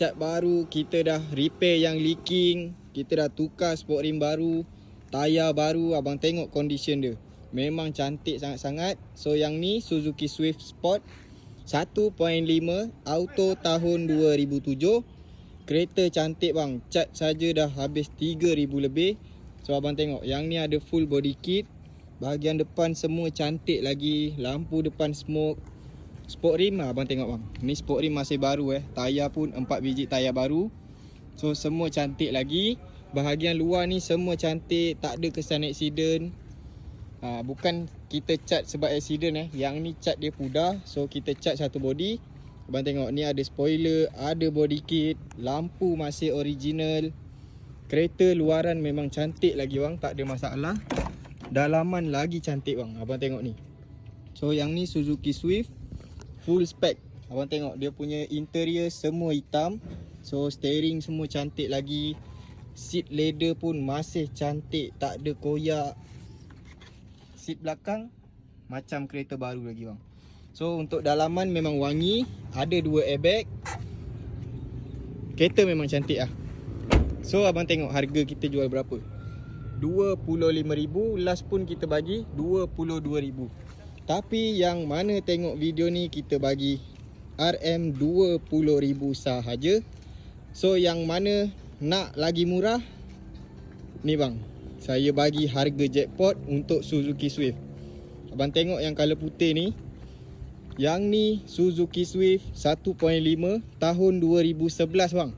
Cat baru, kita dah repair yang leaking, kita dah tukar sport rim baru, tayar baru. Abang tengok condition dia, memang cantik sangat-sangat. So yang ni Suzuki Swift Sport 1.5 auto tahun 2007. Kereta cantik bang, cat saja dah habis 3,000 lebih. So abang tengok yang ni ada full body kit. Bahagian depan semua cantik lagi, lampu depan smoke. Sport rim lah abang tengok bang. Ni sport rim masih baru Tayar pun 4 biji tayar baru. So semua cantik lagi. Bahagian luar ni semua cantik, tak ada kesan accident. Bukan kita cat sebab accident Yang ni cat dia pudar. So kita cat satu body. Abang tengok ni ada spoiler, ada body kit, lampu masih original. Kereta luaran memang cantik lagi bang, tak ada masalah. Dalaman lagi cantik bang, abang tengok ni. So yang ni Suzuki Swift full spec. Abang tengok dia punya interior semua hitam. So steering semua cantik lagi. Seat leather pun masih cantik, tak ada koyak. Seat belakang macam kereta baru lagi bang. So untuk dalaman memang wangi, ada 2 airbag. Kereta memang cantik lah. So abang tengok harga kita jual berapa? 25,000. Last pun kita bagi 22,000. Tapi yang mana tengok video ni kita bagi RM20,000 sahaja. So yang mana nak lagi murah, ni bang, saya bagi harga jackpot untuk Suzuki Swift. Abang tengok yang color putih ni. Yang ni Suzuki Swift 1.5 tahun 2011 bang.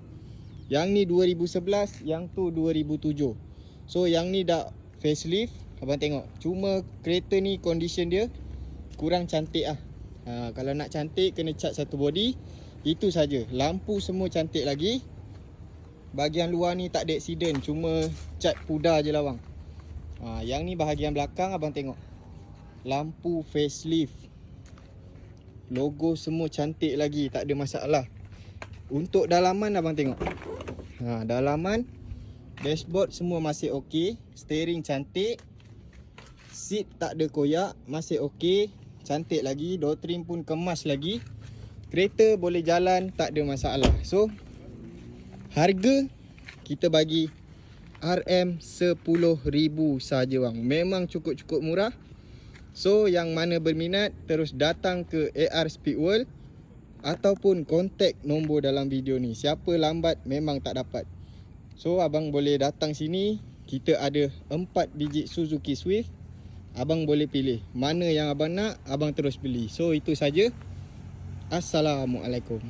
Yang ni 2011, yang tu 2007. So yang ni dah facelift. Abang tengok, cuma kereta ni condition dia kurang cantik lah. Kalau nak cantik kena cat satu body. Itu saja. Lampu semua cantik lagi. Bahagian luar ni tak ada accident, cuma cat pudar je lah bang. Yang ni bahagian belakang abang tengok, lampu facelift, logo semua cantik lagi, tak ada masalah. Untuk dalaman abang tengok, dalaman dashboard semua masih ok. Steering cantik. Seat tak ada koyak, masih ok, cantik lagi. Door trim pun kemas lagi. Kereta boleh jalan, tak ada masalah. So harga kita bagi RM10,000 saja bang. Memang cukup-cukup murah. So yang mana berminat terus datang ke AR Speedworld ataupun kontak nombor dalam video ni. Siapa lambat memang tak dapat. So abang boleh datang sini. Kita ada 4 biji Suzuki Swift. Abang boleh pilih mana yang abang nak, abang terus beli. So itu saja. Assalamualaikum.